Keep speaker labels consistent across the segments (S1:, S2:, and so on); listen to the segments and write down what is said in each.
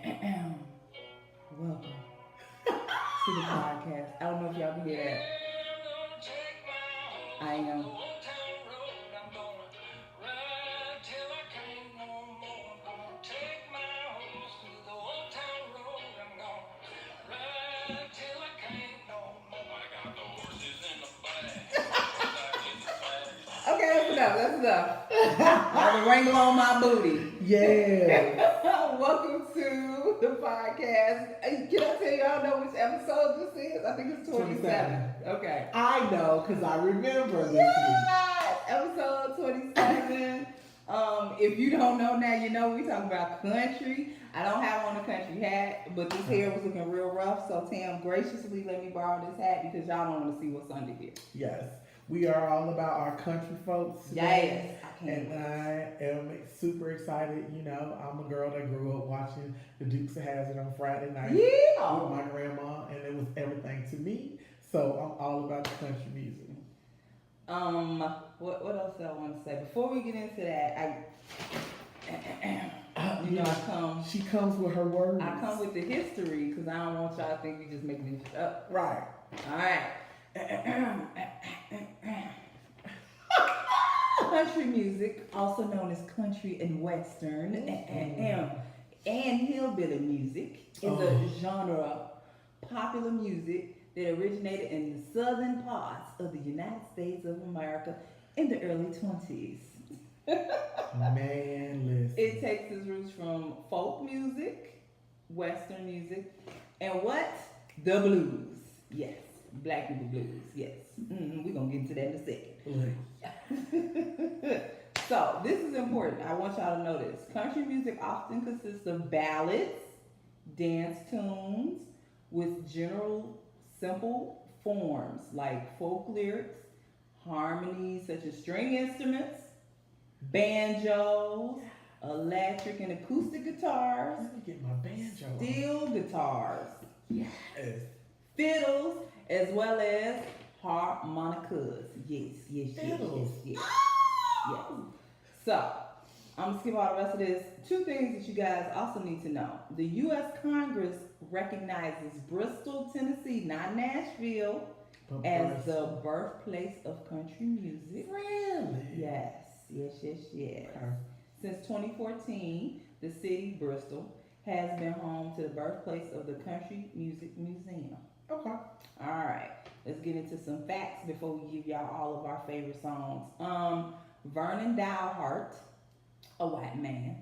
S1: Welcome to the podcast. I don't know if y'all can hear that. I am. Okay, that's enough. That's enough. I've been wrangle on my booty.
S2: Yeah.
S1: Welcome to the podcast. Can I tell y'all know which episode this is? I think it's 27. Okay.
S2: I know, because I remember this
S1: Yes! Episode 27. If you don't know now, you know we talk about country. I don't have on a country hat, but this hair was looking real rough, so Tam graciously let me borrow this hat because y'all don't want to see what's under here.
S2: Yes. We are all about our country folks.
S1: Yes.
S2: And I am super excited. You know, I'm a girl that grew up watching the Dukes of Hazzard on Friday night with my grandma, and it was everything to me. So I'm all about the country music.
S1: What else do I want to say? Before we get into that,
S2: She comes with her words.
S1: I come with the history because I don't want y'all to think we just making this up.
S2: Right.
S1: All right. Country music, also known as country and western, and hillbilly music, is a genre popular music that originated in the southern parts of the United States of America in the early 20s.
S2: Man, listen.
S1: It takes its roots from folk music, western music, and what? The blues. Yes. Black people blues. Yes. We're going to get into that in a second. So, this is important. I want y'all to know this. Country music often consists of ballads, dance tunes, with general simple forms like folk lyrics, harmonies such as string instruments, banjos, electric and acoustic guitars,
S2: Let me get my banjo
S1: steel guitars,
S2: Yes.
S1: fiddles, as well as harmonicas. Yes. So, I'm going to skip all the rest of this. Two things that you guys also need to know. The U.S. Congress recognizes Bristol, Tennessee, not Nashville, as the birthplace of country music.
S2: Really?
S1: Yes.
S2: Okay.
S1: Since 2014, the city, Bristol, has been home to the birthplace of the Country Music Museum.
S2: Okay.
S1: All right, let's get into some facts before we give y'all all of our favorite songs. Vernon Dalhart, a white man,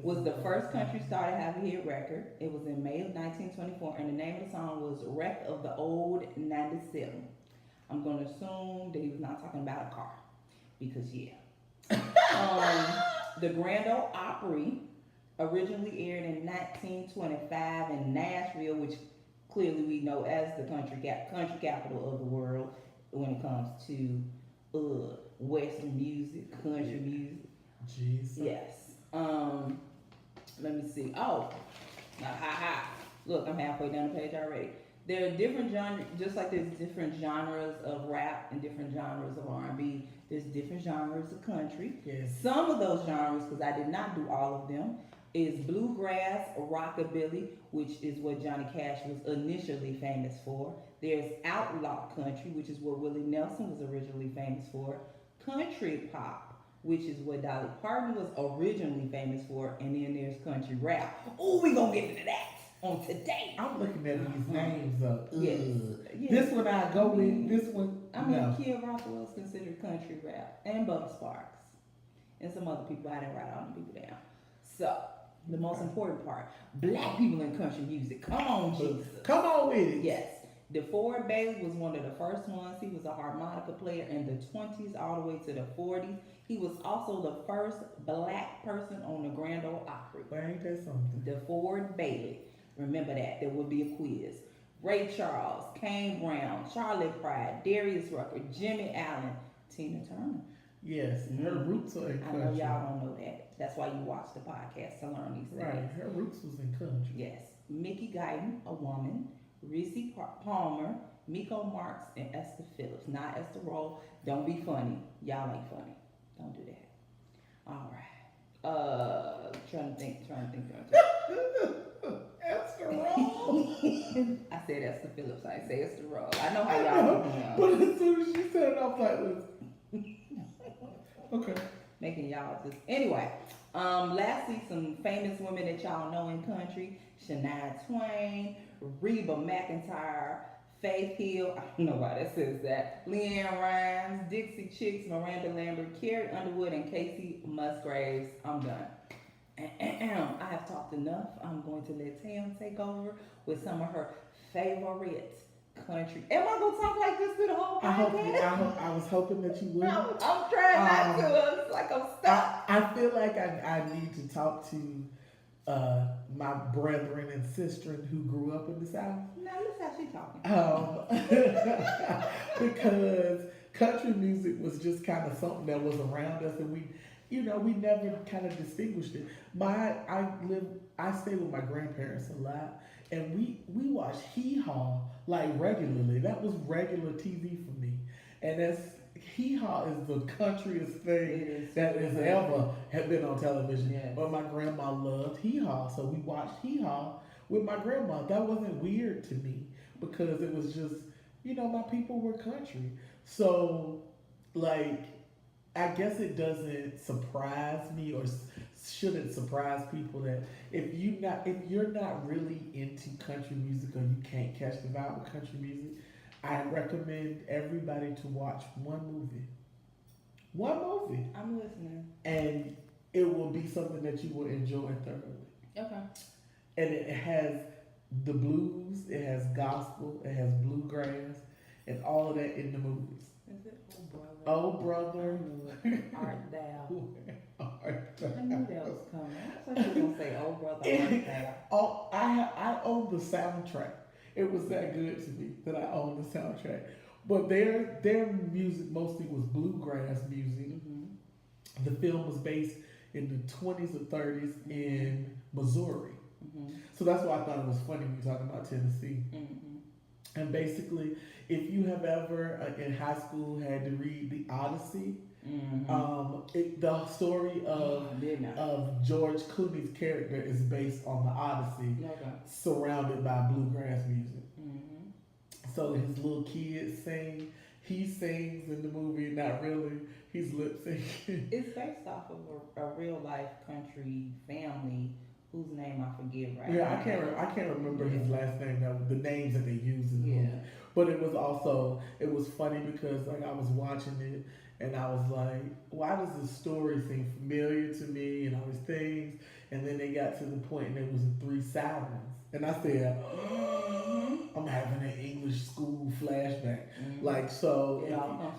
S1: was the first country star to have a hit record. It was in May of 1924, and the name of the song was Wreck of the Old 97. I'm going to assume that he was not talking about a car, because the Grand Ole Opry originally aired in 1925 in Nashville, which clearly we know as the country capital of the world when it comes to western music, country music.
S2: Jesus.
S1: Yes. Let me see. Look, I'm halfway down the page already. There are different genres, just like there's different genres of rap and different genres of R&B. There's different genres of country.
S2: Yes.
S1: Some of those genres, because I did not do all of them, is bluegrass, rockabilly, which is what Johnny Cash was initially famous for. There's outlaw country, which is what Willie Nelson was originally famous for. Country pop, which is what Dolly Parton was originally famous for. And then there's country rap. Oh, we gonna get into that on today.
S2: I'm looking at these names up.
S1: Yes.
S2: This one I go with. This one.
S1: I mean, Kid Rockwell is considered country rap, and Bubba Sparks, and some other people. I didn't write all the people down. So, the most important part: black people in country music. Come on, Jesus.
S2: Come on with it.
S1: Yes. DeFord Bailey was one of the first ones. He was a harmonica player in the 20s all the way to the 40s. He was also the first black person on the Grand Ole Opry.
S2: Well, ain't that something?
S1: DeFord Bailey. Remember that. There will be a quiz. Ray Charles, Kane Brown, Charlie Pride, Darius Rucker, Jimmy Allen, Tina Turner.
S2: Yes, her roots are in country.
S1: I know y'all don't know that. That's why you watch the podcast to learn these things.
S2: Right, her roots was in country.
S1: Yes. Mickey Guyton, a woman. Reese Palmer, Miko Marks, and Esther Phillips. Not Esther Roll. Don't be funny. Y'all ain't funny. Don't do that. All right. Trying to think. trying to think.
S2: Esther Roll.
S1: I said Esther Phillips. I say Esther Roll. I know how y'all do.
S2: But as soon as she said it, I was like, okay.
S1: Making y'all just anyway. Lastly, some famous women that y'all know in country: Shania Twain, Reba McEntire, Faith Hill. I don't know why that says that. Leanne Rimes, Dixie Chicks, Miranda Lambert, Carrie Underwood, and Casey Musgraves. I'm done. I have talked enough. I'm going to let Tam take over with some of her favorite country. Am I gonna talk like this through the whole podcast?
S2: I was hoping that you would.
S1: I'm trying not to. It's like I'm stuck.
S2: I feel like I need to talk to my brethren and sister who grew up in the South.
S1: Now listen how she talking.
S2: Because country music was just kind of something that was around us, and we never kind of distinguished it. I stay with my grandparents a lot, and we watched Yeehaw like regularly. That was regular TV for me, and Yeehaw is the countryest thing that has ever have been on television.
S1: Yes.
S2: But my grandma loved Yeehaw, so we watched Yeehaw with my grandma. That wasn't weird to me because it was just, my people were country. So, like, I guess it doesn't surprise me or shouldn't surprise people that if you're not really into country music or you can't catch the vibe of country music, I recommend everybody to watch one movie. One movie.
S1: I'm listening.
S2: And it will be something that you will enjoy thoroughly.
S1: Okay.
S2: And it has the blues, it has gospel, it has bluegrass, and all of that in the movies.
S1: Is it
S2: Oh brother.
S1: Art thou.
S2: Art
S1: I knew that was coming. I thought you were gonna say, oh brother, art thou.
S2: I own the soundtrack. It was that good to me that I owned the soundtrack. But their music mostly was bluegrass music. Mm-hmm. The film was based in the 20s or 30s in Missouri. Mm-hmm. So that's why I thought it was funny when you're talking about Tennessee. Mm-hmm. And basically, if you have ever in high school had to read the Odyssey, mm-hmm. The story of George Clooney's character is based on the Odyssey, surrounded by bluegrass music. Mm-hmm. So his little kids sing. He sings in the movie, not really. He's lip syncing.
S1: It's based off of a real life country family whose name I forget right now.
S2: I can't remember his last name. The names that they used in the movie. But it was funny because like I was watching it and I was like, why does this story seem familiar to me and all these things? And then they got to the point and it was 3 sirens. And I said, I'm having an English school flashback. Mm-hmm. Like, so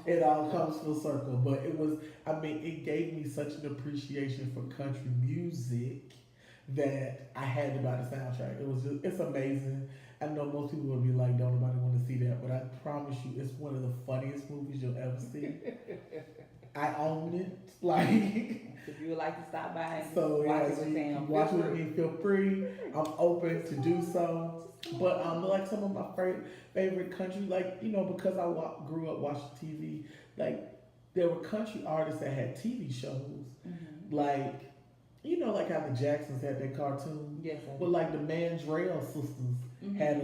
S2: it all comes full circle. But it gave me such an appreciation for country music that I had to buy the soundtrack. It's amazing. I know most people would be like, don't nobody want to see that, but I promise you, it's one of the funniest movies you'll ever see. I own it. Like,
S1: if you would like to stop by and
S2: watch it with me, feel free. I'm open to do so. But like some of my favorite country, like, because I grew up watching TV, like there were country artists that had TV shows, mm-hmm. like like how the Jacksons had their cartoon.
S1: Yes.
S2: But like the Mandrell sisters mm-hmm. had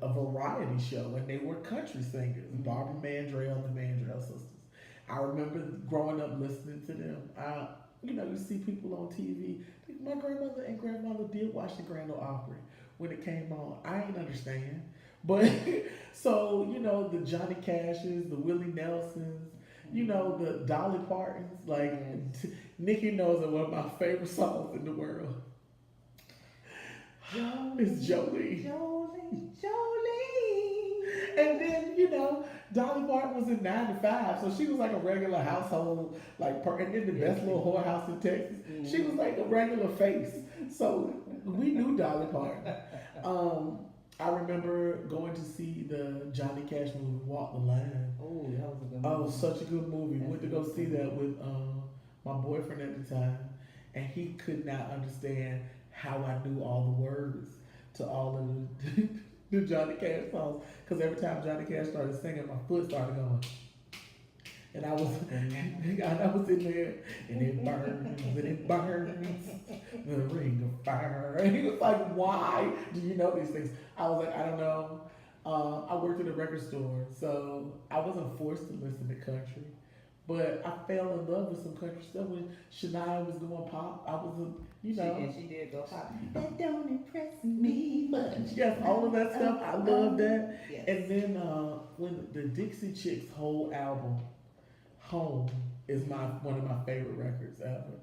S2: a variety show, and they were country singers. Mm-hmm. Barbara Mandrell and the Mandrell sisters. I remember growing up listening to them. You see people on TV. My grandmother and grandmother did watch the Grand Ole Opry when it came on. I ain't understand. But, so, the Johnny Cashes, the Willie Nelsons, the Dolly Partons, like, Nikki knows that one of my favorite songs in the world is Jolene. And then, Dolly Parton was in 95, so she was like a regular household, and then the best little whorehouse in Texas. Mm-hmm. She was like a regular face. So we knew Dolly Parton. I remember going to see the Johnny Cash movie, Walk the Line.
S1: Oh, that was a good movie.
S2: Oh, such a good movie. Went to go see that with my boyfriend at the time, and he could not understand how I knew all the words to all of the Johnny Cash songs. Because every time Johnny Cash started singing, my foot started going. And I was in there, and it burns, and it burns, the ring of fire. And he was like, why do you know these things? I was like, I don't know. I worked at a record store, so I wasn't forced to listen to country. But I fell in love with some country stuff when Shania was going pop. I was,
S1: And she did go pop. That don't impress me much.
S2: Yes, all of that stuff. I love that.
S1: Yes.
S2: And then when the Dixie Chicks' whole album, Home, is one of my favorite records ever.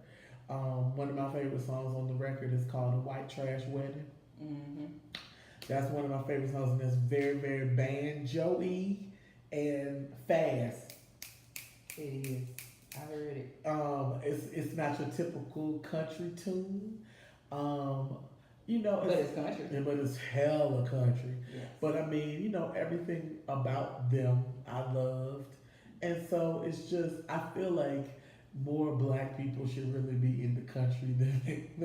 S2: One of my favorite songs on the record is called "The White Trash Wedding."
S1: Mm-hmm.
S2: That's one of my favorite songs, and it's very, very banjo-y and fast.
S1: It is. I heard it.
S2: It's not your typical country tune.
S1: But it's country.
S2: But it's hella country.
S1: Yes.
S2: But I mean, everything about them I loved. And so it's just, I feel like more black people should really be in the country than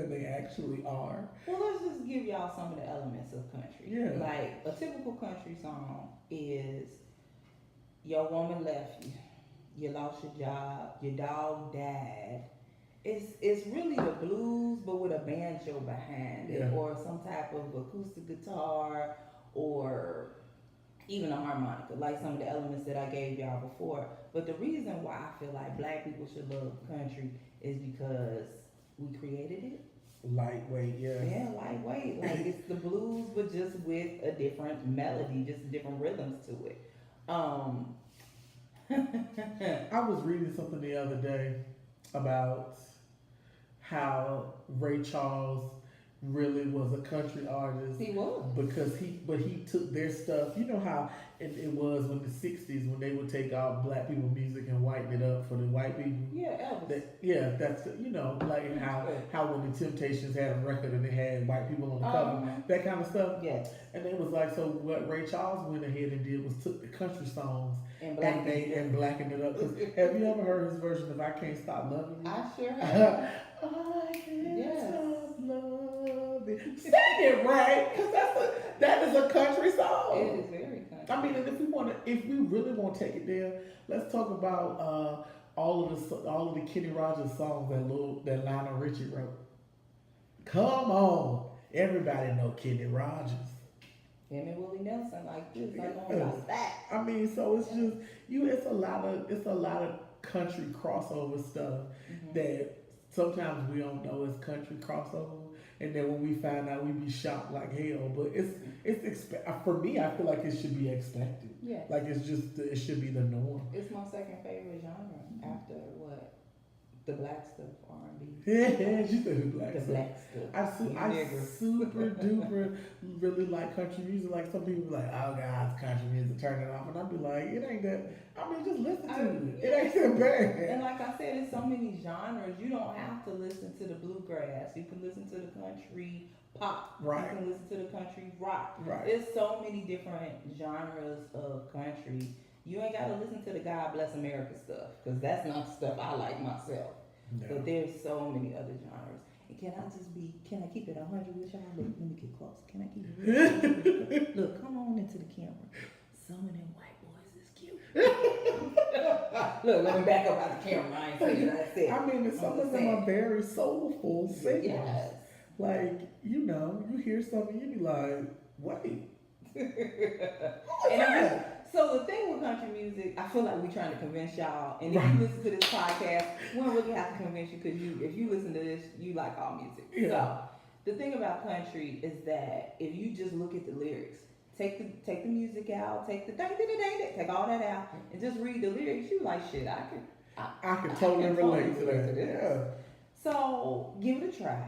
S2: they actually are.
S1: Well, let's just give y'all some of the elements of country.
S2: Yeah.
S1: Like, a typical country song is, your woman left you, you lost your job, your dog died. It's really the blues, but with a banjo behind it, or some type of acoustic guitar, or even a harmonica, like some of the elements that I gave y'all before. But the reason why I feel like black people should love country is because we created it.
S2: Lightweight, yeah.
S1: Yeah, lightweight. Like, it's the blues, but just with a different melody, just different rhythms to it.
S2: I was reading something the other day about how Ray Charles really was a country artist.
S1: He was.
S2: Because he took their stuff. You know how it was in the 60s when they would take all black people music and whiten it up for the white people.
S1: Yeah, Elvis.
S2: That's like how when the Temptations had a record and they had white people on the cover, that kind of stuff.
S1: Yes.
S2: And it was like, so what Ray Charles went ahead and did was took the country songs and blackened it up. 'Cause have you ever heard his version of "I Can't Stop Loving You"?
S1: I sure have.
S2: I can't stop loving. Sing it, Ray, because that is a country song.
S1: It is very country.
S2: I mean, and if we really want to take it there, let's talk about all of the Kenny Rogers songs that Lionel Richie wrote. Come on, everybody know Kenny Rogers.
S1: Him and Willie Nelson like this. I know about that.
S2: I mean, so it's just it's a lot of country crossover stuff that sometimes we don't know is country crossover, and then when we find out, we be shocked like hell. But for me, I feel like it should be expected.
S1: Yeah.
S2: Like it should be the norm.
S1: It's my second favorite genre after what? The black stuff, R&B.
S2: Yeah, she said the black
S1: The
S2: stuff.
S1: black stuff.
S2: I super duper really like country music. Like some people be like, oh God, it's country music, turn it off. And I'd be like, it ain't that. I mean, just listen to it. It ain't that bad.
S1: And like I said, there's so many genres. You don't have to listen to the bluegrass. You can listen to the country pop.
S2: Right.
S1: You can listen to the country rock.
S2: Right.
S1: There's so many different genres of country. You ain't got to listen to the God Bless America stuff, because that's not stuff I like myself.
S2: No.
S1: But there's so many other genres. And can I keep it 100 with y'all? Look, let me get close. Can I keep it? Look, come on into the camera. Some of them white boys is cute. Look, let me back up out the camera. I ain't saying that. I said.
S2: I mean, some of them are very soulful singers.
S1: Yes.
S2: Like, you hear something, you be like, wait.
S1: So the thing with country music, I feel like we're trying to convince y'all. And if you listen to this podcast, we don't really have to convince you, because if you listen to this, you like all music.
S2: Yeah.
S1: So the thing about country is that if you just look at the lyrics, take the music out, take all that out, and just read the lyrics, you like, shit,
S2: I can totally relate to that. Yeah.
S1: So give it a try.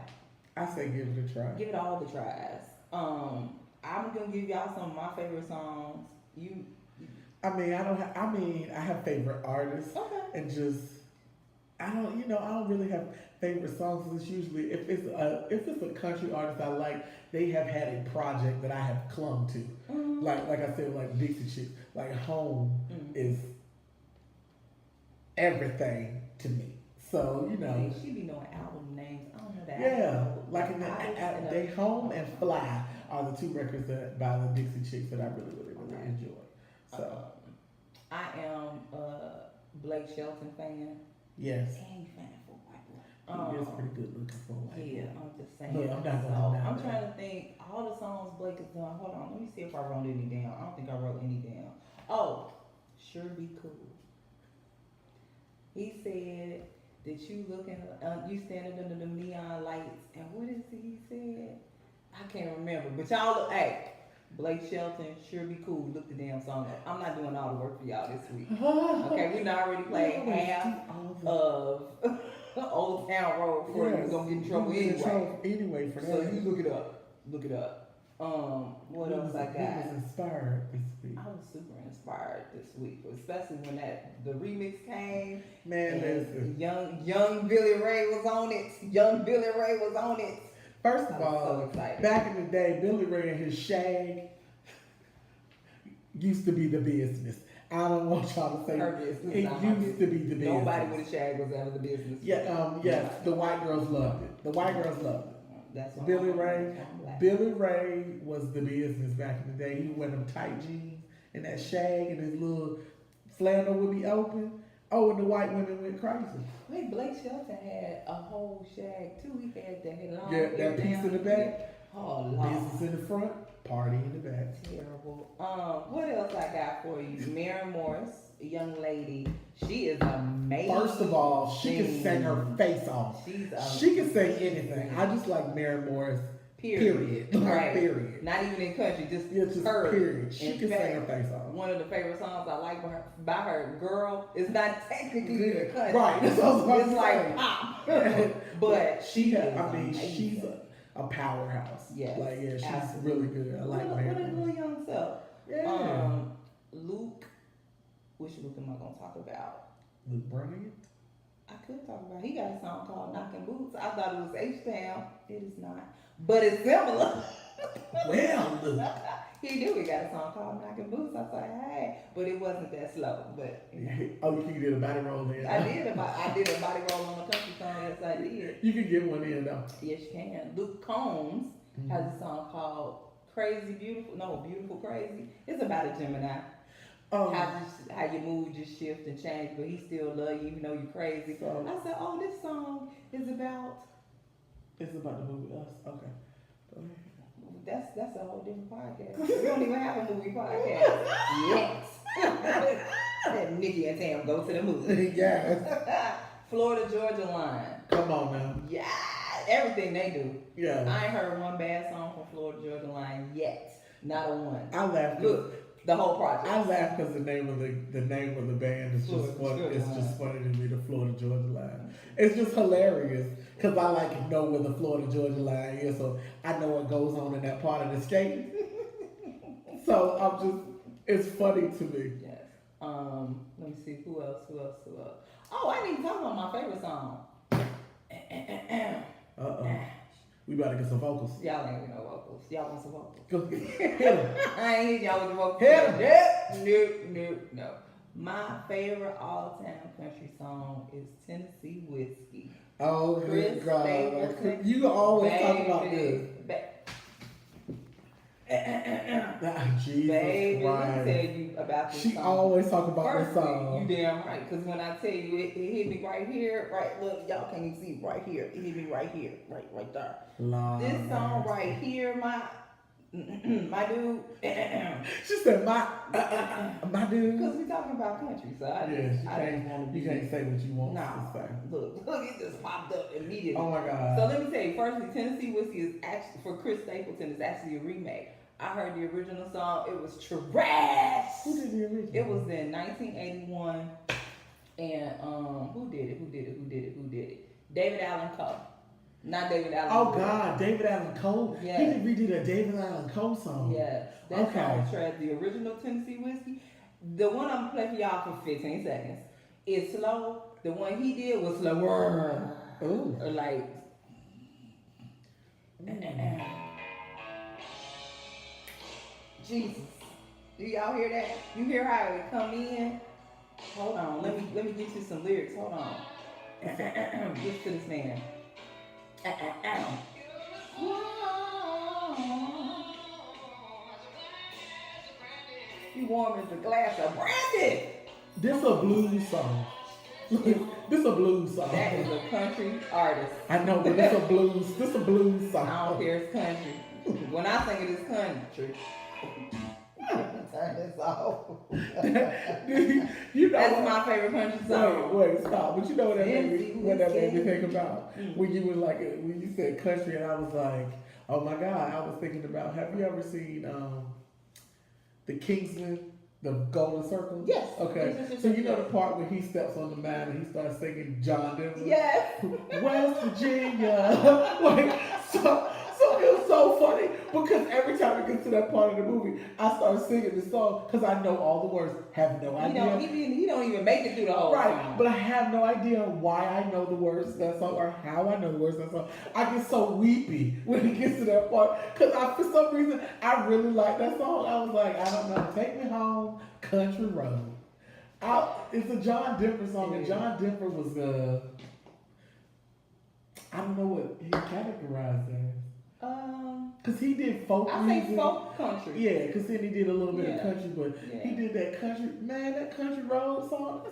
S2: I say give it a try.
S1: Give it all the tries. I'm gonna give y'all some of my favorite songs.
S2: I have favorite artists, and just I don't really have favorite songs. It's usually if it's a country artist I like, they have had a project that I have clung to. Mm-hmm. Like I said, like Dixie Chicks, like Home is everything to me. So
S1: she be knowing album names. I don't know that.
S2: Yeah, like they Home and Fly are the two records by the Dixie Chicks that I really enjoy. So
S1: I am a Blake Shelton fan.
S2: Yes.
S1: And he fan for white boy.
S2: He is pretty good looking for a white
S1: Yeah,
S2: boy.
S1: I'm just saying.
S2: Look, I'm not gonna
S1: So,
S2: deny
S1: I'm
S2: that.
S1: trying to think all the songs Blake has done. Hold on, let me see if I wrote any down. I don't think I wrote any down. Oh, Sure Be Cool. He said that you looking, you standing under the neon lights, and what is it he said? I can't remember. But y'all look, hey, Blake Shelton, Sure Be Cool. Look the damn song up. I'm not doing all the work for y'all this week. Okay, we done already played half of Old Town Road for you. We're gonna get in trouble
S2: anyway for that.
S1: So you look it up. Look it up. What else I got?
S2: He was inspired this week.
S1: I was super inspired this week, especially when the remix came.
S2: Man, listen.
S1: Young Billy Ray was on it. Young Billy Ray was on it.
S2: First of all,
S1: so excited.
S2: back in the day, Billy Ray and his shag used to be the business. I don't want y'all to say
S1: Her business.
S2: it used to be the business.
S1: Nobody with a shag was ever the business.
S2: Yeah, yes, the white girls loved it. The white girls loved it.
S1: That's why
S2: Billy Ray was the business back in the day. He wore them tight jeans and that shag and his little flannel would be open. Oh, and the white women went crazy.
S1: Wait, Blake Shelton had a whole shag too. He had that long.
S2: Yeah, that piece in the back.
S1: Oh, Lord.
S2: Business in the front, party in the back.
S1: Terrible. What else I got for you? Maren Morris, a young lady. She is amazing.
S2: First of all, she can sing her face off. She can sing anything. I just like Maren Morris. Period.
S1: Right.
S2: Period.
S1: Not even in country, just
S2: her. Period. She can sing her face off.
S1: One of the favorite songs I like by her, "Girl," is not technically the country.
S2: Right. That's what
S1: it's like pop. But she's a powerhouse.
S2: Yeah. Like she's
S1: absolutely.
S2: really good. I like Maren.
S1: What a little young self.
S2: Yeah.
S1: Luke. Which Luke am I gonna talk about?
S2: Luke Bryan.
S1: I could talk about. He got a song called "Knocking Boots." I thought it was H-Town. It is not, but it's similar.
S2: Well, Luke.
S1: He do. He got a song called "Knocking Boots." I thought, hey, but it wasn't that slow. But
S2: oh, you did a body roll in.
S1: I did a body roll on a country song. Yes, I did.
S2: You can get one in though.
S1: Yes, you can. Luke Combs has a song called "Crazy Beautiful." No, "Beautiful Crazy." It's about a Gemini. How your mood just shift and change, but he still love you even though you're crazy. So I said, oh, this song is about.
S2: It's about the movie Us. Okay.
S1: That's a whole different podcast. We don't even have a movie podcast yet. That Niki and Tam go to the movie.
S2: Yes.
S1: Florida Georgia line.
S2: Come on now.
S1: Yeah, everything they do.
S2: Yeah.
S1: I ain't heard one bad song from Florida Georgia line yet. Not a one.
S2: I laughed.
S1: Look. The whole project.
S2: I laugh because the name of the band is just funny. It's just funny to me. The Florida Georgia line. It's just hilarious because I like to know where the Florida Georgia line is, so I know what goes on in that part of the state. So it's funny to me.
S1: Yes. Let me see who else. Oh, I didn't even talk about my favorite song.
S2: We about to get some vocals.
S1: Y'all ain't with no vocals. Y'all want some vocals?
S2: Go hit them.
S1: I ain't hit y'all with the vocals.
S2: Hit them.
S1: No. My favorite all-time country song is Tennessee Whiskey.
S2: Oh, good God. You always talk about this. Jesus
S1: Baby,
S2: Christ.
S1: let me tell you about this
S2: she
S1: song.
S2: always talk about
S1: First,
S2: this song.
S1: You damn right, because when I tell you it hit me right here, right, look, y'all can't even see it right here. It hit me right here, right there.
S2: Lord
S1: this song right here, my dude.
S2: She said my dude.
S1: Because we talking about country, so
S2: you can't say what you want to say.
S1: Look, it just popped up immediately.
S2: Oh my God.
S1: So let me tell you, firstly, Tennessee Whiskey is actually, for Chris Stapleton, is actually a remake. I heard the original song, it was trash.
S2: Who did the original?
S1: It was in 1981, and who did it? David Allen Coe. Not David Allen.
S2: Oh God, David Allen Coe.
S1: Yeah.
S2: He redid a David Allen Coe song.
S1: Yeah, that song was trash. The original Tennessee Whiskey, the one I'm gonna play for y'all for 15 seconds, is slow. The one he did was slower.
S2: Ooh.
S1: Or like. Jesus, do y'all hear that? You hear how it come in? Hold on, let me get you some lyrics. Hold on. Listen to this man. You warm as a glass of brandy.
S2: This a blues song. This a blues song.
S1: That is a country artist.
S2: I know, but this a blues song.
S1: I don't care, it's country. When I think it is country, turn this off.
S2: You know
S1: That's my favorite country song.
S2: Wait, stop. But you know what that made me, think
S1: Mm.
S2: about? When you were like, when you said country, and I was like, oh my God, I was thinking about, have you ever seen the Kingsman, the Golden Circle?
S1: Yes.
S2: Okay. So you know the part where he steps on the mat and he starts singing John Denver?
S1: Yes.
S2: West Virginia. Like, so it was so funny because every time it gets to that part of the movie, I start singing the song because I know all the words. Have no idea.
S1: You don't even make it through the whole song.
S2: But I have no idea why I know the words to that song or how I know the words to that song. I get so weepy when it gets to that part because for some reason I really like that song. I was like, I don't know, Take Me Home, Country Road. It's a John Denver song, and John Denver was I don't know what he categorized as. Cause he did folk music.
S1: I say folk country.
S2: Yeah, cause then he did a little bit of country, but he did that country, that country road song.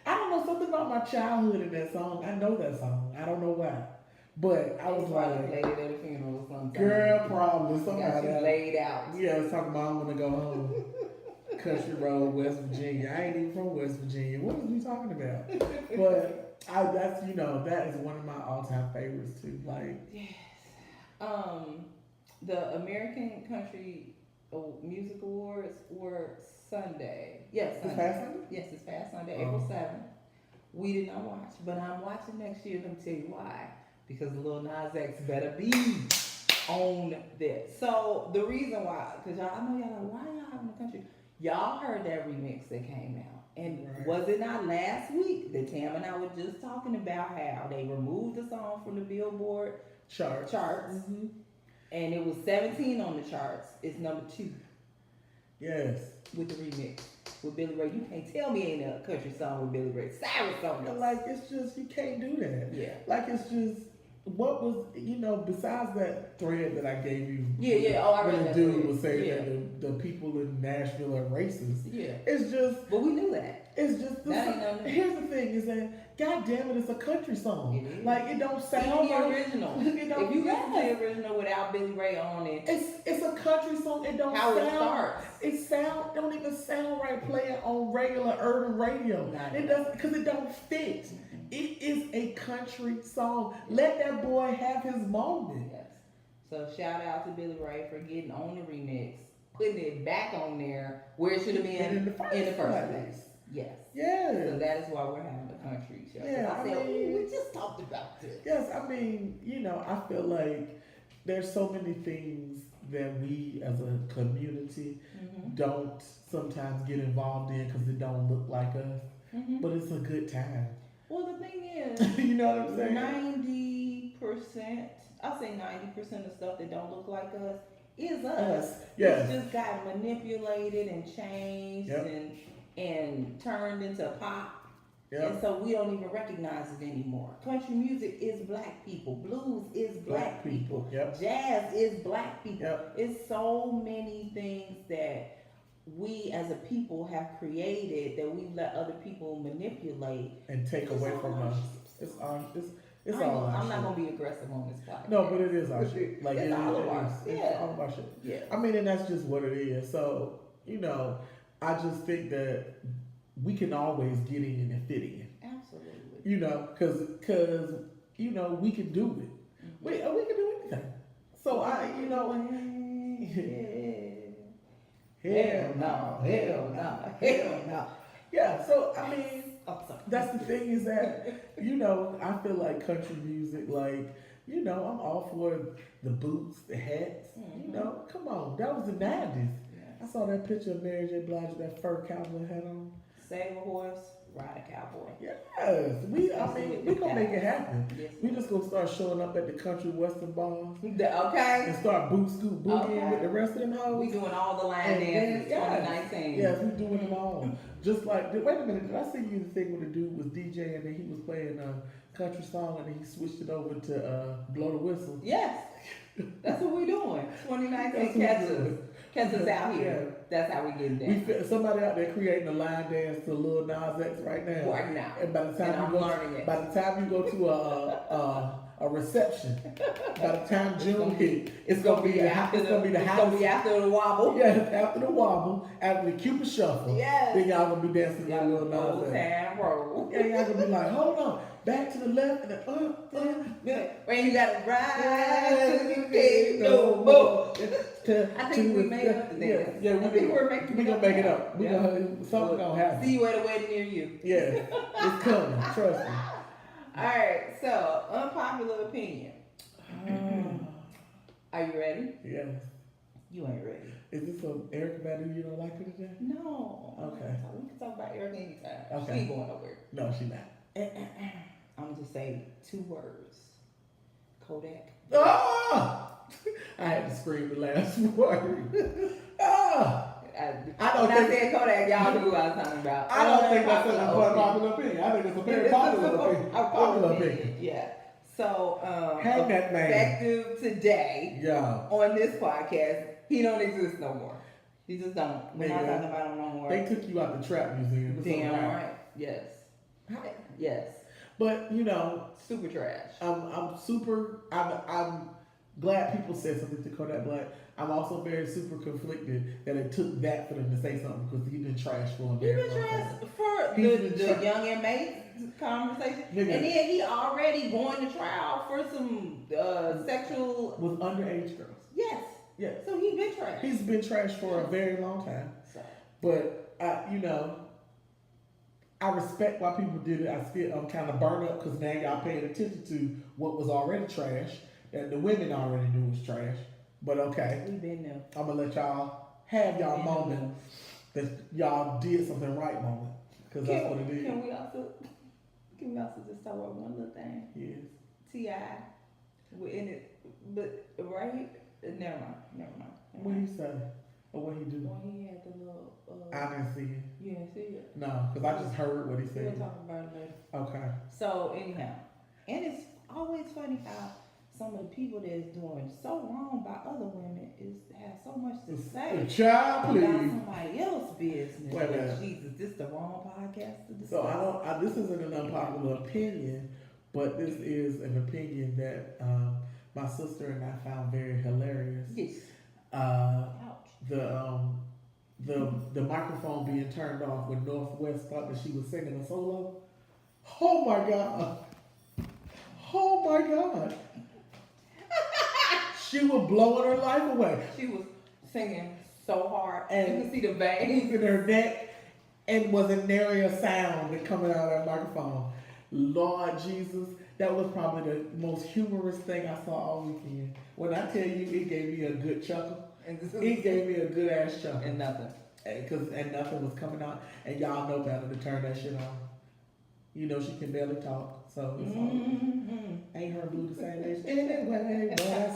S2: I don't know, something about my childhood in that song. I know that song. I don't know why. But I was like,
S1: played it at a funeral or something.
S2: Girl, probably
S1: Got
S2: somebody
S1: you laid out.
S2: Yeah, I was talking about I'm gonna go home. Country road, West Virginia. I ain't even from West Virginia. What was we talking about? But that is one of my all-time favorites too. Like,
S1: yes. The American Country Music Awards were Sunday. Yes, Sunday.
S2: This past Sunday?
S1: Yes, this past Sunday, April 7th. We did not watch, but I'm watching next year. Let me tell you why. Because Lil Nas X better be on this. So the reason why, because I know y'all like, why y'all having a country? Y'all heard that remix that came out. And was it not last week that Tam and I were just talking about how they removed the song from the Billboard charts.
S2: Mm-hmm.
S1: And it was 17 on the charts. It's number 2.
S2: Yes.
S1: With the remix. With Billy Ray. You can't tell me ain't a country song with Billy Ray Cyrus on it.
S2: Like, it's just, you can't do that.
S1: Yeah.
S2: Like, it's just, what was, besides that thread that I gave you.
S1: Yeah. Oh, I read that.
S2: The dude was saying that the people in Nashville are racist.
S1: Yeah.
S2: It's just.
S1: But we knew that.
S2: It's just. Here's the thing is that, God damn it, it's a country song.
S1: It is.
S2: Like, it don't sound
S1: the original. If you listen to the original without Billy Ray on it.
S2: It's a country song. It don't
S1: how
S2: sound.
S1: It starts.
S2: Don't even sound right playing on regular urban radio. It doesn't, because it don't fit. It is a country song. Let that boy have his moment.
S1: Yes. So shout out to Billy Ray for getting on the remix, putting it back on there where it should have been in the first place. Yes.
S2: Yeah.
S1: So that is why we're having the country show.
S2: Yeah.
S1: We just talked about this.
S2: Yes. I mean, I feel like there's so many things that we as a community don't sometimes get involved in because it don't look like us. Mm-hmm. But it's a good time.
S1: Well, the thing is,
S2: you know what I'm saying?
S1: 90%, I'll say 90% of stuff that don't look like us is us.
S2: Yes.
S1: It's just got manipulated and changed and turned into pop. Yep. And so we don't even recognize it anymore. Country music is black people. Blues is black people.
S2: Yep.
S1: Jazz is black people.
S2: Yep.
S1: It's so many things that we as a people have created that we let other people manipulate
S2: and take away from us. It's all
S1: I'm not gonna be aggressive on this podcast.
S2: No, but it is our shit. Like
S1: it's all of our shit.
S2: It's all of our shit.
S1: Yeah.
S2: I mean, and that's just what it is. So, I just think that we can always get in and fit in.
S1: Absolutely.
S2: Because we can do it. We can do anything. So Hell no. Yeah, so I mean, that's the thing is that, I feel like country music, like, I'm all for the boots, the hats, come on, that was the 90s. I saw that picture of Mary J. Blige with that fur cowboy hat on.
S1: Save a horse, ride a cowboy.
S2: Yes, we gonna make it happen. Yes, we just gonna start showing up at the country western bars.
S1: Okay.
S2: And start boot scoot boogieing with the rest of them hoes.
S1: We doing all the line dances 2019.
S2: Yes, we doing them all. Just like, wait a minute, did I see you the thing where the dude was DJing and he was playing a country song and then he switched it over to Blow the Whistle?
S1: Yes. That's what we doing. 2019 catch us. Cause it's out here. That's how we get down.
S2: We feel, somebody out there creating a line dance to Lil Nas X right now.
S1: Right now.
S2: And by the time you go to a reception, by the time June hit, it's gonna be after
S1: the wobble.
S2: Yes, after the wobble, after the Cupid shuffle.
S1: Yes.
S2: Then y'all gonna be dancing to Lil Nas X.
S1: Roll.
S2: Yeah, y'all gonna be like, hold on, back to the left and then
S1: When you gotta ride till you can't no more. I think we made up the dance.
S2: Yeah, we gonna make it up. Something gonna happen.
S1: See you at a wedding near you.
S2: Yeah, it's coming. Trust me.
S1: All right, so unpopular opinion. Are you ready?
S2: Yes.
S1: You ain't ready.
S2: Is this some Erica Badu you don't like her today?
S1: No.
S2: Okay.
S1: We can talk about Erica anytime.
S2: Okay.
S1: She ain't going nowhere.
S2: No, she not.
S1: I'm gonna just say 2 words. Kodak.
S2: Ah! I had to scream the last word. Ah!
S1: I said Kodak, y'all knew who I was talking about.
S2: I don't think that's an unpopular opinion. I think it's a very popular opinion.
S1: Yeah. So,
S2: Hang that man.
S1: effective today
S2: Yeah.
S1: on this podcast, he don't exist no more. He just don't. We're not talking about him no more.
S2: They took you out the trap museum.
S1: Damn right. Yes. Yes.
S2: But you know,
S1: super trash.
S2: I'm glad people said something to Kodak Black. I'm also very super conflicted that it took that for them to say something because he's been trashed for a very long time.
S1: He's been trashed for the young inmates conversation. And then he already going to trial for some sexual
S2: with underage girls.
S1: Yes.
S2: Yeah.
S1: So he's been trashed.
S2: He's been trashed for a very long time.
S1: So.
S2: But I respect why people did it. I'm kind of burned up because now y'all paying attention to what was already trash that the women already knew was trash. But okay,
S1: we been there.
S2: I'm gonna let y'all have y'all moment that y'all did something right moment because that's what it is.
S1: Can we also just talk about one little thing?
S2: Yes.
S1: T.I. We're in it, but right? Never mind.
S2: What did he say? Or what he do?
S1: When he had the little.
S2: I didn't see it.
S1: You didn't see it?
S2: No, because I just heard what he said.
S1: We'll talk about it later.
S2: Okay.
S1: So anyhow, and it's always funny how some of the people that's doing so wrong by other women have so much to say
S2: Child, please.
S1: about somebody else's business.
S2: Wait a minute.
S1: Jesus, this the wrong podcast to discuss.
S2: So this isn't an unpopular opinion, but this is an opinion that my sister and I found very hilarious.
S1: Yes.
S2: The microphone being turned off when Northwest thought that she was singing a solo. Oh my God. Oh my God. She was blowing her life away.
S1: She was singing so hard.
S2: And
S1: you can see the veins
S2: in her neck and was a nary a sound that coming out of that microphone. Lord Jesus, that was probably the most humorous thing I saw all weekend. When I tell you it gave me a good chuckle. It gave me a good ass chuckle.
S1: And nothing.
S2: And nothing was coming out. And y'all know better to turn that shit on. You know she can barely talk. So it's all ain't her and Blue the same age. Anyway, what I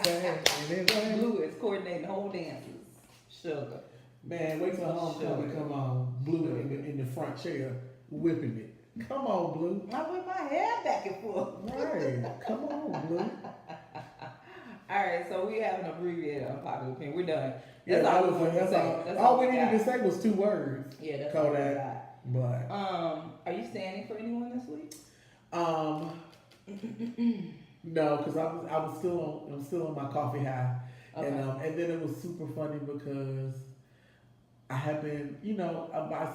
S2: say. Anyway.
S1: Blue is coordinating whole dances. Sugar.
S2: Man, wait till homecoming come on. Blue in the front chair whipping it. Come on, Blue.
S1: I whip my hair back and forth.
S2: Right. Come on, Blue.
S1: All right, so we have an abbreviated unpopular opinion. We're done.
S2: That's all we needed to say was 2 words.
S1: Yeah, that's
S2: Kodak.
S1: all we got.
S2: But
S1: are you standing for anyone this week?
S2: No, because I'm still on my coffee high,
S1: okay.
S2: And then it was super funny because I have been, I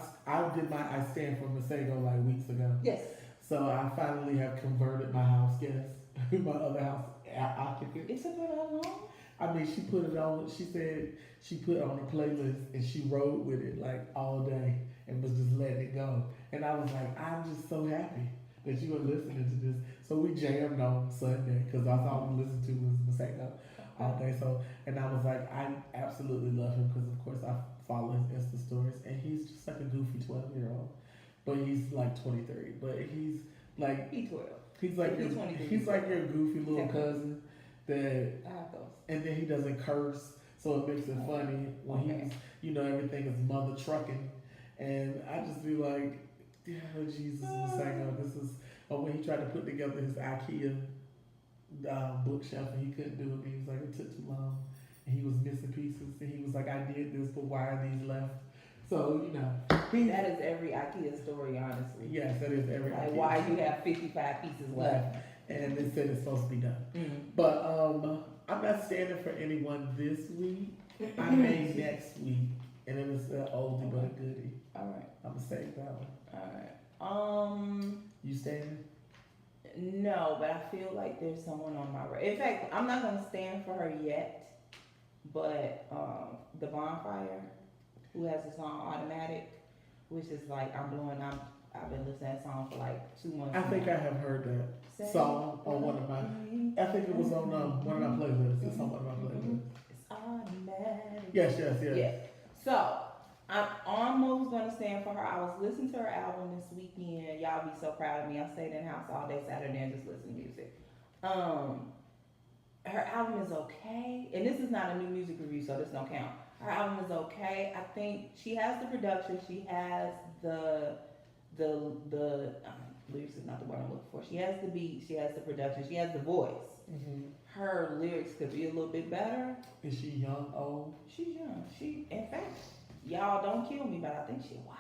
S2: stand for Masego like weeks ago.
S1: Yes.
S2: So I finally have converted my house guest, my other house occupant.
S1: It's been how long?
S2: I mean, she put it on. She said she put it on a playlist and she rode with it like all day and was just letting it go. And I was like, I'm just so happy that you were listening to this. So we jammed on Sunday because that's all we listened to was Masego all day. So, and I was like, I absolutely love him because of course I follow his Insta stories and he's just like a goofy 12-year-old, but he's like 23. But he's like
S1: He's 12.
S2: He's like your goofy little cousin that, and then he doesn't curse, so it makes it funny when he's everything is mother trucking, and I just be like, yeah, Jesus was saying, this is when he tried to put together his IKEA bookshelf and he couldn't do it. He was like, it took too long, and he was missing pieces, and he was like, "I did this, but why are these left?" So
S1: that is every IKEA story, honestly.
S2: Yes, that is every.
S1: Like
S2: IKEA
S1: why
S2: story.
S1: you have 55 pieces left.
S2: And they said it's supposed to be done.
S1: Mm.
S2: But I'm not standing for anyone this week. I may next week, and then it's an oldie but a goodie.
S1: All right.
S2: I'm gonna save that one.
S1: All right.
S2: You standing?
S1: No, but I feel like there's someone on my right. In fact, I'm not gonna stand for her yet. But the Bonfire, who has the song Automatic, which is like I've been listening to that song for like 2 months.
S2: I think I have heard that song on one of my. I think it was on one of my playlists. It's on one of my playlists.
S1: It's Automatic.
S2: Yes.
S1: Yeah. So I'm almost gonna stand for her. I was listening to her album this weekend. Y'all be so proud of me. I stayed in the house all day Saturday and just listened to music. Her album is okay, and this is not a new music review, so this don't count. Her album is okay. I think she has the production. She has the lyrics is not the word I'm looking for. She has the beat. She has the production. She has the voice.
S2: Mm-hmm.
S1: Her lyrics could be a little bit better.
S2: Is she young, old?
S1: She's young. In fact, y'all don't kill me, but I think she's white.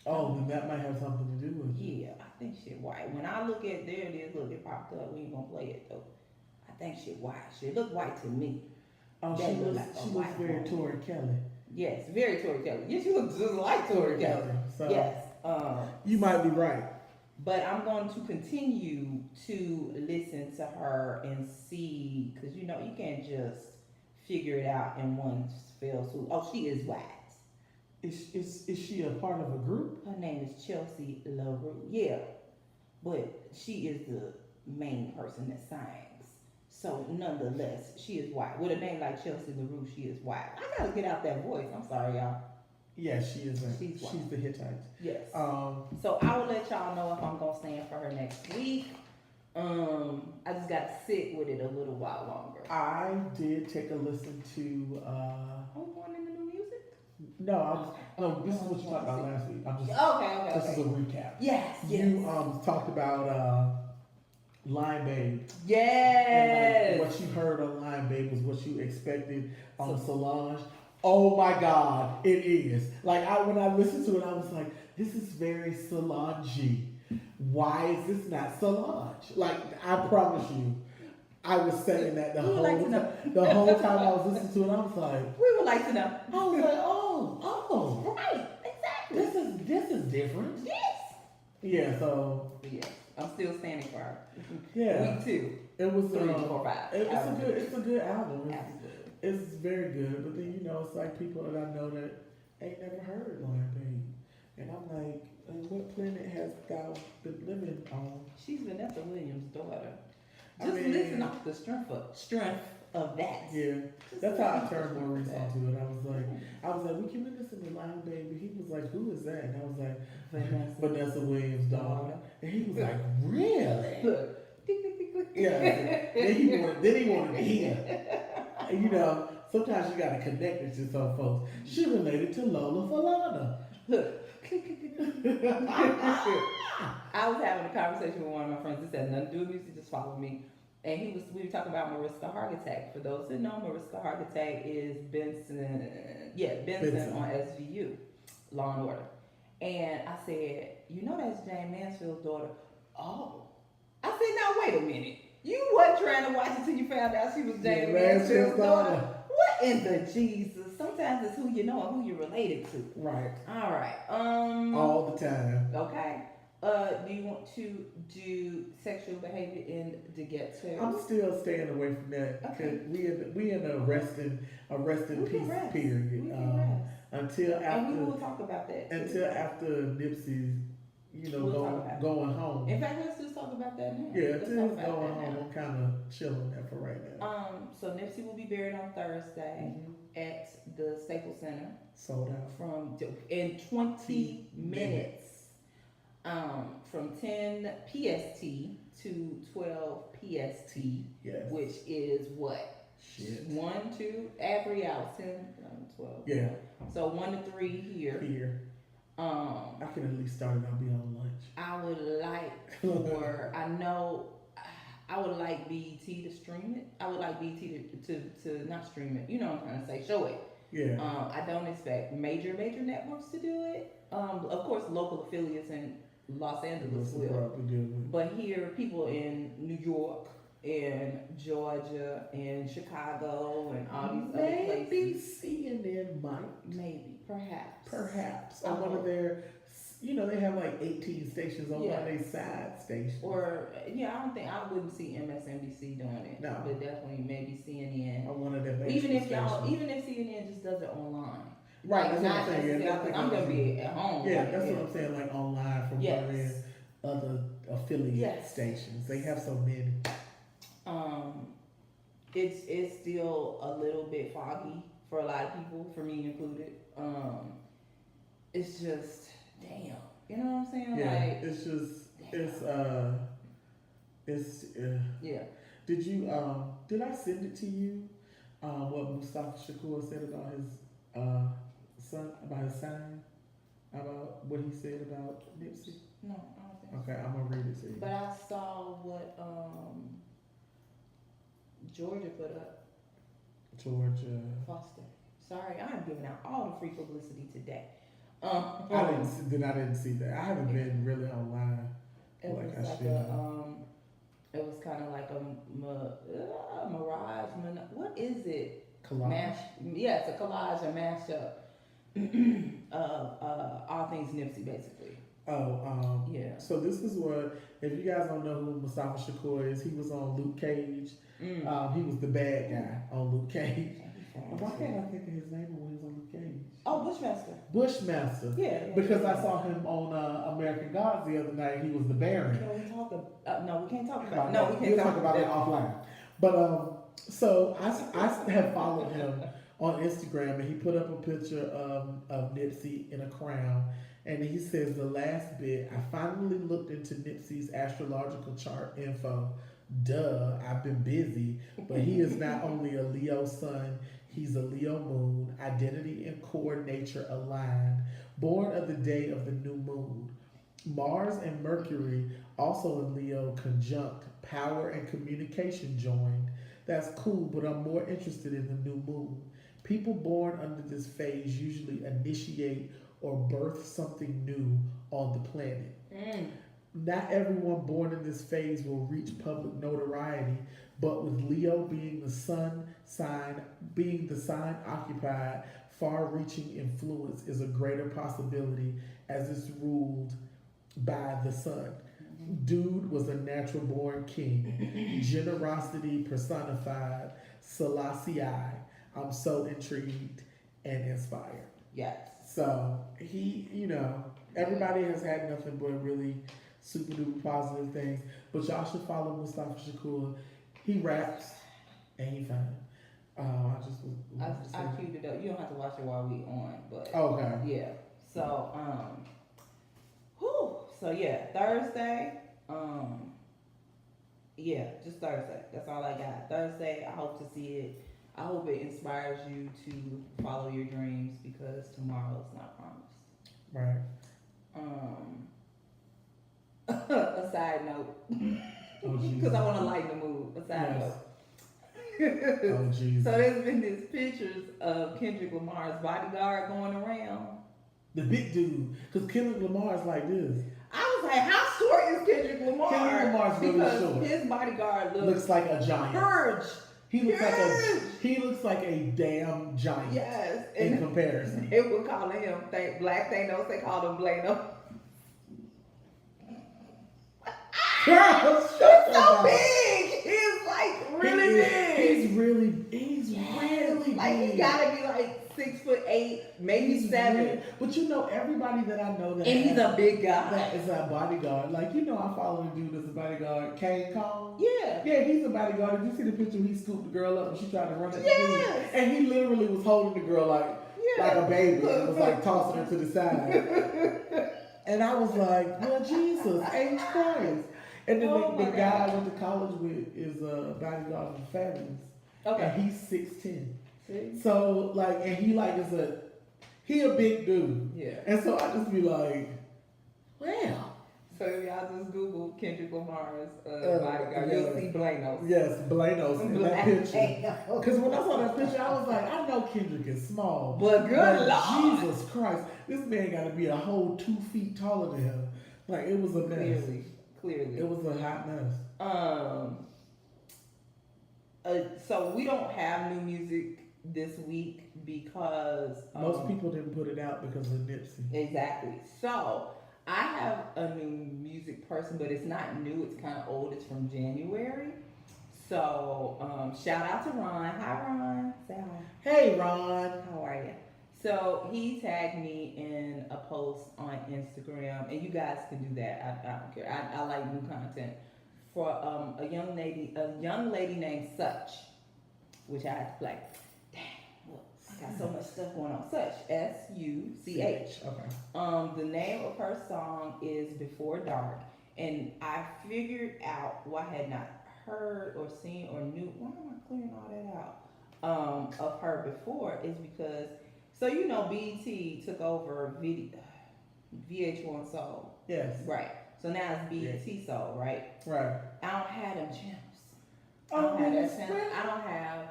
S2: Oh, then that might have something to do with it.
S1: Yeah, I think she's white. When I look at there it is, look, it popped up. We ain't gonna play it though. I think she's white. She look white to me.
S2: Oh,
S1: That
S2: she
S1: look
S2: looks
S1: like a white
S2: very
S1: woman.
S2: Tori Kelly.
S1: Yes, very Tori Kelly. Yes, you look just like Tori Kelly.
S2: So
S1: Yes.
S2: you might be right.
S1: But I'm going to continue to listen to her and see, because you can't just figure it out in one fell swoop. Oh, she is white.
S2: Is she a part of a group?
S1: Her name is Chelsea LaRue. Yeah, but she is the main person that sings. So nonetheless, she is white. With a name like Chelsea LaRue, she is white. I gotta get out that voice. I'm sorry, y'all.
S2: Yeah, she is.
S1: She's
S2: the Hittite.
S1: Yes.
S2: So
S1: I will let y'all know if I'm gonna stand for her next week. I just got to sit with it a little while longer.
S2: I did take a listen to.
S1: Are we going into new music?
S2: No, this is what you talked about last week. I'm just.
S1: Okay.
S2: This is a recap.
S1: Yes.
S2: You talked about Line Babe.
S1: Yes.
S2: And what you heard on Line Babe was what you expected on Solange. Oh my God, it is. Like when I listened to it, I was like, this is very Solange. Why is this not Solange? Like I promise you, I was saying that the whole time I was listening to it. I was like,
S1: we would like to know.
S2: I was like, oh,
S1: right, exactly.
S2: This is different.
S1: Yes.
S2: Yeah. So
S1: yeah, I'm still standing for her.
S2: Yeah.
S1: Week 2.
S2: It was
S1: 3, 4, 5.
S2: It's a good album.
S1: Absolutely.
S2: It's very good, but then it's like people that I know that ain't never heard Line Babe, and I'm like, what planet has thou been living on?
S1: She's Vanessa Williams' daughter. Listen off the strength of that.
S2: Yeah, that's how I turned Maurice onto it. I was like, we can listen to Line Babe, but he was like, who is that? And I was like, Vanessa Williams' daughter, and he was like, really?
S1: Look.
S2: Yeah. Then he wanted to hear. Sometimes you gotta connect it to some folks. She related to Lola Falana.
S1: Look. I was having a conversation with one of my friends. This had nothing to do with music, just follow me. And we were talking about Mariska Hargitay. For those who know, Mariska Hargitay is Benson on SVU, Law and Order. And I said, that's Jane Mansfield's daughter. Oh. I said, now wait a minute. You wasn't trying to watch it till you found out she was Jane Mansfield's daughter. What in the Jesus? Sometimes it's who you know and who you're related to.
S2: Right.
S1: All right.
S2: All the time.
S1: Okay. Do you want to do sexual behavior in the ghetto?
S2: I'm still staying away from that because we in a resting peace period. Until after.
S1: And we will talk about that.
S2: Until after Nipsey's, going home.
S1: In fact, let's just talk about that now.
S2: Yeah, until he's going home, I'm kind of chilling there for right now.
S1: So Nipsey will be buried on Thursday at the Staples Center.
S2: Sold out.
S1: In 20 minutes. From 10 PST to 12 PST,
S2: yes.
S1: Which is what?
S2: Shit.
S1: 1, 2, add 3 hours, 10, 12.
S2: Yeah.
S1: So 1 to 3 here.
S2: I can at least start and I'll be on lunch.
S1: I would like for, I I would like BET to stream it. I would like BET to not stream it. You know what I'm trying to say? Show it.
S2: Yeah.
S1: I don't expect major networks to do it. Of course, local affiliates in Los Angeles will. But here, people in New York and Georgia and Chicago and all these other places.
S2: Maybe CNN might.
S1: Maybe, perhaps.
S2: On one of their, they have like 18 stations on one of their side stations.
S1: Or, I wouldn't see MSNBC doing it.
S2: No.
S1: But definitely maybe CNN.
S2: On one of their
S1: even if CNN just does it online.
S2: Right,
S1: like,
S2: that's what I'm saying.
S1: I'm going to be at home.
S2: Yeah, that's what I'm saying, like online from one of their other affiliate stations. They have so many.
S1: It's still a little bit foggy for a lot of people, for me included. It's just, damn. You know what I'm saying?
S2: Yeah,
S1: like,
S2: it's just,
S1: yeah.
S2: Did I send it to you? What Mustafa Shakur said about his son, about his sign, about what he said about Nipsey?
S1: No, I don't think so.
S2: Okay, I'm gonna read it to you.
S1: But I saw what Georgia put up.
S2: Georgia
S1: Foster. Sorry, I'm giving out all the free publicity today.
S2: I didn't see that. I haven't been really online.
S1: It was
S2: I
S1: like
S2: should.
S1: it was kind of like a mirage. What is it?
S2: Collage.
S1: It's a collage, a mashup of all things Nipsey, basically.
S2: Yeah. So this is what, if you guys don't know who Mustafa Shakur is, he was on Luke Cage. He was the bad guy on Luke Cage. Why can't I think of his name when he was on Luke Cage?
S1: Oh, Bushmaster.
S2: Bushmaster.
S1: Yeah.
S2: Because I saw him on American Gods the other night. He was the Baron.
S1: Can we talk about? No, we can't talk about.
S2: We'll talk about that offline. But so I have followed him on Instagram, and he put up a picture of Nipsey in a crown, and he says the last bit. I finally looked into Nipsey's astrological chart info. Duh, I've been busy, but he is not only a Leo sun, he's a Leo moon, identity and core nature aligned, born of the day of the new moon. Mars and Mercury, also in Leo, conjunct, power and communication joined. That's cool, but I'm more interested in the new moon. People born under this phase usually initiate or birth something new on the planet. Not everyone born in this phase will reach public notoriety, but with Leo being the sun sign, occupied, far-reaching influence is a greater possibility as it's ruled by the sun. Dude was a natural-born king, generosity personified, Selassie. I'm so intrigued and inspired.
S1: Yes.
S2: So he, everybody has had nothing but really super duper positive things. But y'all should follow Mustafa Shakur. He raps and he fine. I
S1: queued it up. You don't have to watch it while we on, but
S2: okay.
S1: Yeah. So Thursday. Just Thursday. That's all I got. Thursday. I hope to see it. I hope it inspires you to follow your dreams because tomorrow is not promised.
S2: Right.
S1: A side note, because I want to lighten the mood. A side note.
S2: Oh, Jesus.
S1: So there's been these pictures of Kendrick Lamar's bodyguard going around.
S2: The big dude, because Kendrick Lamar is like this.
S1: I was like, how short is Kendrick Lamar?
S2: Kendrick Lamar's really short.
S1: Because his bodyguard looks
S2: like a giant.
S1: Purge.
S2: He looks like a damn giant.
S1: Yes.
S2: In comparison.
S1: They would call him Black Thanos. They called him Blano.
S2: Girl,
S1: he's so big. He's like really big.
S2: He's really
S1: like
S2: big.
S1: He gotta be like 6'8", maybe 7.
S2: But everybody that I know that
S1: he's a big guy.
S2: That is a bodyguard. Like I follow a dude that's a bodyguard, Kane Brown.
S1: Yeah,
S2: he's a bodyguard. Did you see the picture when he scooped the girl up when she tried to run at the
S1: Yes.
S2: And he literally was holding the girl like a baby and was like tossing her to the side. And I was like, well, Jesus, H. Christ. And then the guy I went to college with is a bodyguard from Fabulous.
S1: Okay.
S2: And he's 6'10".
S1: See?
S2: So and he he a big dude.
S1: Yeah.
S2: And so I just be like, well.
S1: So if y'all just Google Kendrick Lamar's bodyguard,
S2: yes.
S1: you'll see Blanos.
S2: Yes, Blanos in that picture.
S1: Blanos.
S2: Because when I saw that picture, I was like, I know Kendrick is small.
S1: But good Lord.
S2: Jesus Christ, this man got to be a whole 2 feet taller than him. Like, it was a mess.
S1: Clearly.
S2: It was a hot mess.
S1: So we don't have new music this week because
S2: most people didn't put it out because of Nipsey.
S1: Exactly. So I have a new music person, but it's not new. It's kind of old. It's from January. So shout out to Ron. Hi, Ron. Say hi.
S2: Hey, Ron.
S1: How are you? So he tagged me in a post on Instagram, and you guys can do that. I don't care. I like new content for a young lady named Such, which I had to play. Dang, look, I got so much stuff going on. Such, S-U-C-H.
S2: Okay.
S1: The name of her song is Before Dark, and I figured out what I had not heard or seen or knew. Why am I clearing all that out? Of her before is because, so you know, BET took over VH1 Soul.
S2: Yes.
S1: Right. So now it's BET Soul, right?
S2: Right.
S1: I don't have them gems.
S2: I don't have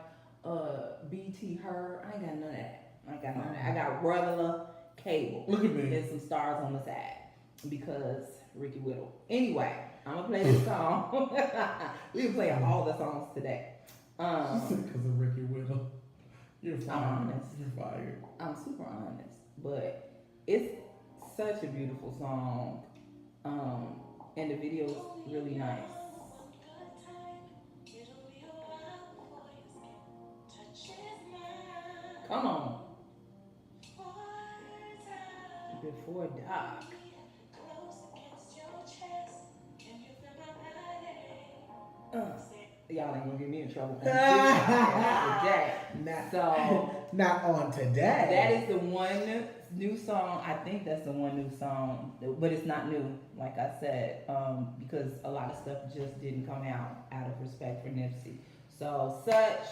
S1: BT Her. I ain't got none of that. I got regular cable.
S2: Look at me.
S1: And some stars on the side because Ricky Whittle. Anyway, I'm gonna play this song. We can play all the songs today.
S2: Because of Ricky Whittle. You're fired.
S1: I'm honest.
S2: You're fired.
S1: I'm super honest, but it's such a beautiful song, and the video is really nice. Come on. Before Dark. Y'all ain't gonna get me in trouble.
S2: Not on today.
S1: That is the one new song. I think that's the one new song, but it's not new, like I said, because a lot of stuff just didn't come out of respect for Nipsey. So Such,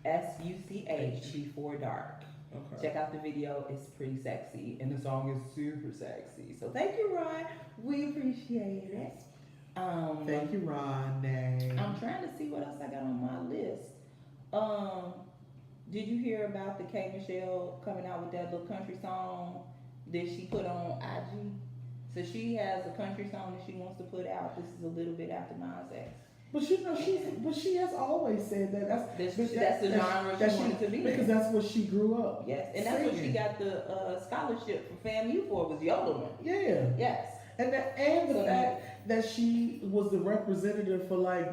S1: S-U-C-H, Before Dark.
S2: Okay.
S1: Check out the video. It's pretty sexy, and the song is super sexy. So thank you, Ryan. We appreciate it.
S2: Thank you, Ron.
S1: I'm trying to see what else I got on my list. Did you hear about the K Michelle coming out with that little country song that she put on IG? So she has a country song that she wants to put out. This is a little bit after Nas X.
S2: But you know, she has always said that that's the genre
S1: she wanted to be
S2: because that's what she grew up.
S1: Yes, and that's what she got the scholarship for FAMU for, was yodeling.
S2: Yeah.
S1: Yes.
S2: And the fact that she was the representative for like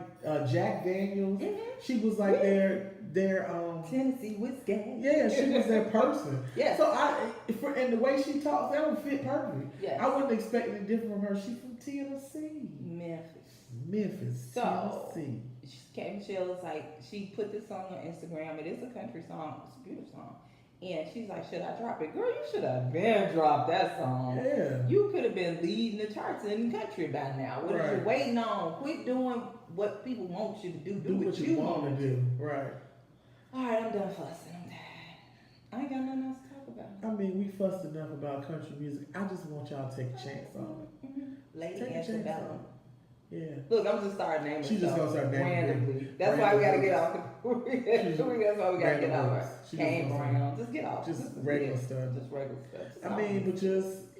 S2: Jack Daniels, she was like their
S1: Tennessee whiskey.
S2: Yeah, she was their person.
S1: Yes.
S2: So and the way she talks, that would fit perfect.
S1: Yes.
S2: I wouldn't expect it different from her. She's from Tennessee. Memphis,
S1: so,
S2: Tennessee.
S1: K Michelle is like, she put this song on Instagram. It is a country song. It's a beautiful song. And she's like, should I drop it? Girl, you should have been dropped that song.
S2: Yeah.
S1: You could have been leading the charts in country by now. What are you waiting on? Quit doing what people want you to do. Do what you want to do.
S2: Right.
S1: All right, I'm done fussing. I'm tired. I ain't got nothing else to talk about.
S2: I mean, we fussed enough about country music. I just want y'all to take a chance on it.
S1: Lady Antebellum.
S2: Yeah.
S1: Look, I'm just starting naming
S2: She's just gonna start naming
S1: randomly. That's why we gotta get off. That's why we gotta get off. Kane Brown. Just get off.
S2: Just regular stuff.
S1: Just regular stuff.
S2: I mean, but just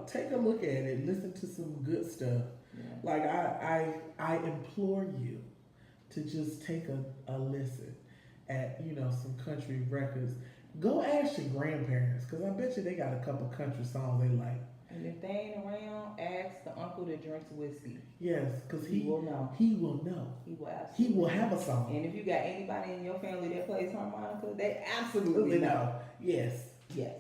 S2: take a look at it. Listen to some good stuff. Yeah. Like I implore you to just take a listen at some country records. Go ask your grandparents, because I bet you they got a couple country songs they like.
S1: And if they ain't around, ask the uncle that drinks whiskey.
S2: Yes, because he will know.
S1: He will know.
S2: He will have a song.
S1: And if you got anybody in your family that plays harmonica, they absolutely know.
S2: Yes.
S1: Yes.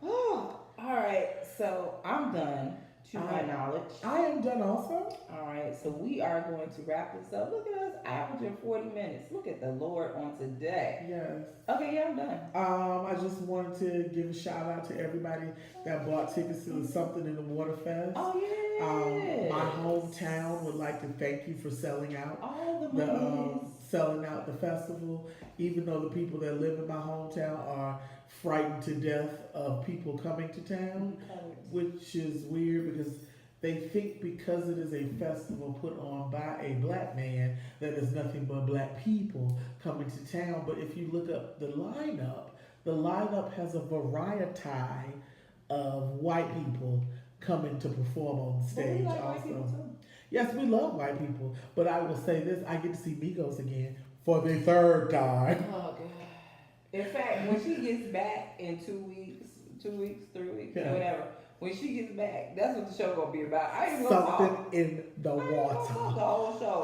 S2: Oh,
S1: all right. So I'm done. To my knowledge.
S2: I am done also.
S1: All right, so we are going to wrap this up. Look at us averaging 40 minutes. Look at the Lord on today.
S2: Yes.
S1: Okay, yeah, I'm done.
S2: I just wanted to give a shout out to everybody that bought tickets to the Something in the Water Fest.
S1: Oh, yeah.
S2: My hometown would like to thank you for selling out.
S1: All
S2: selling out the festival, even though the people that live in my hometown are frightened to death of people coming to town, which is weird because they think because it is a festival put on by a black man that there's nothing but black people coming to town. But if you look up the lineup has a variety of white people coming to perform on the stage
S1: But we like white
S2: also.
S1: people too.
S2: Yes, we love white people, but I will say this: I get to see Migos again for the third time.
S1: Oh God! In fact, when she gets back in 2 weeks, 3 weeks, whatever. When she gets back, that's what the show gonna be about. I ain't gonna talk.
S2: Something in the
S1: I ain't gonna talk the
S2: water.
S1: whole show.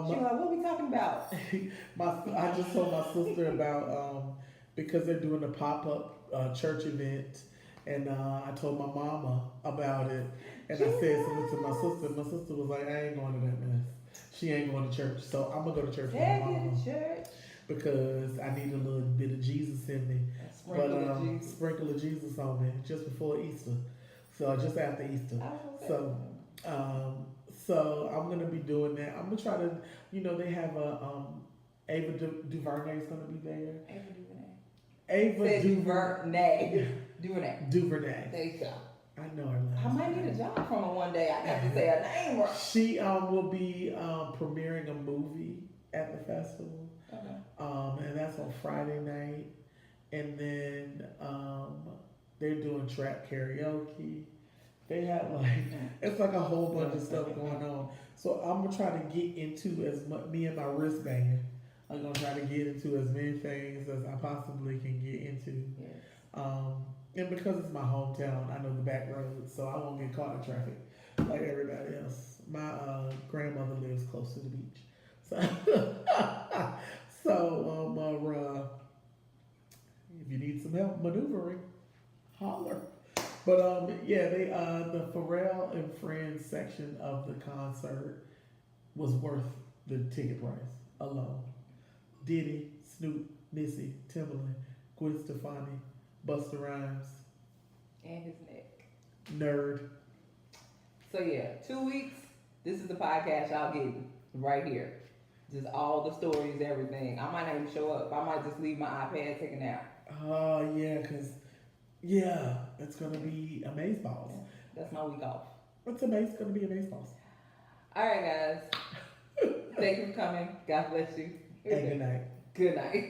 S1: She was like, "What we talking about?"
S2: I just told my sister about because they're doing a pop-up church event, and I told my mama about it, and I said something to my sister. My sister was like, "I ain't going to that mess. She ain't going to church, so I'm gonna go to church with my mama
S1: church.
S2: because I need a little bit of Jesus in me." Sprinkle of Jesus on me just before Easter, so just after Easter. So I'm gonna be doing that. I'm gonna try to, they have a Ava DuVernay's gonna be there. Ava DuVernay. DuVernay.
S1: There you go.
S2: I know her last
S1: I might need a job from her one day. I have to say her name right.
S2: She will be premiering a movie at the festival.
S1: Okay.
S2: And that's on Friday night. And then they're doing trap karaoke. They have it's like a whole bunch of stuff going on. So I'm gonna try to get into as much. Me and my wristband, I'm gonna try to get into as many things as I possibly can get into.
S1: Yes.
S2: And because it's my hometown, I know the back roads, so I won't get caught in traffic like everybody else. My grandmother lives close to the beach, so if you need some help maneuvering, holler. But the Pharrell and Friends section of the concert was worth the ticket price alone. Diddy, Snoop, Missy, Timbaland, Gwen Stefani, Busta Rhymes,
S1: And his neck.
S2: Nerd.
S1: So 2 weeks. This is the podcast y'all getting right here. Just all the stories, everything. I might not even show up. I might just leave my iPad taken out.
S2: Oh, it's going to be Amazeballs.
S1: That's my week off.
S2: It's going to be Amazeballs.
S1: All right, guys. Thank you for coming. God bless you.
S2: And good night.
S1: Good night.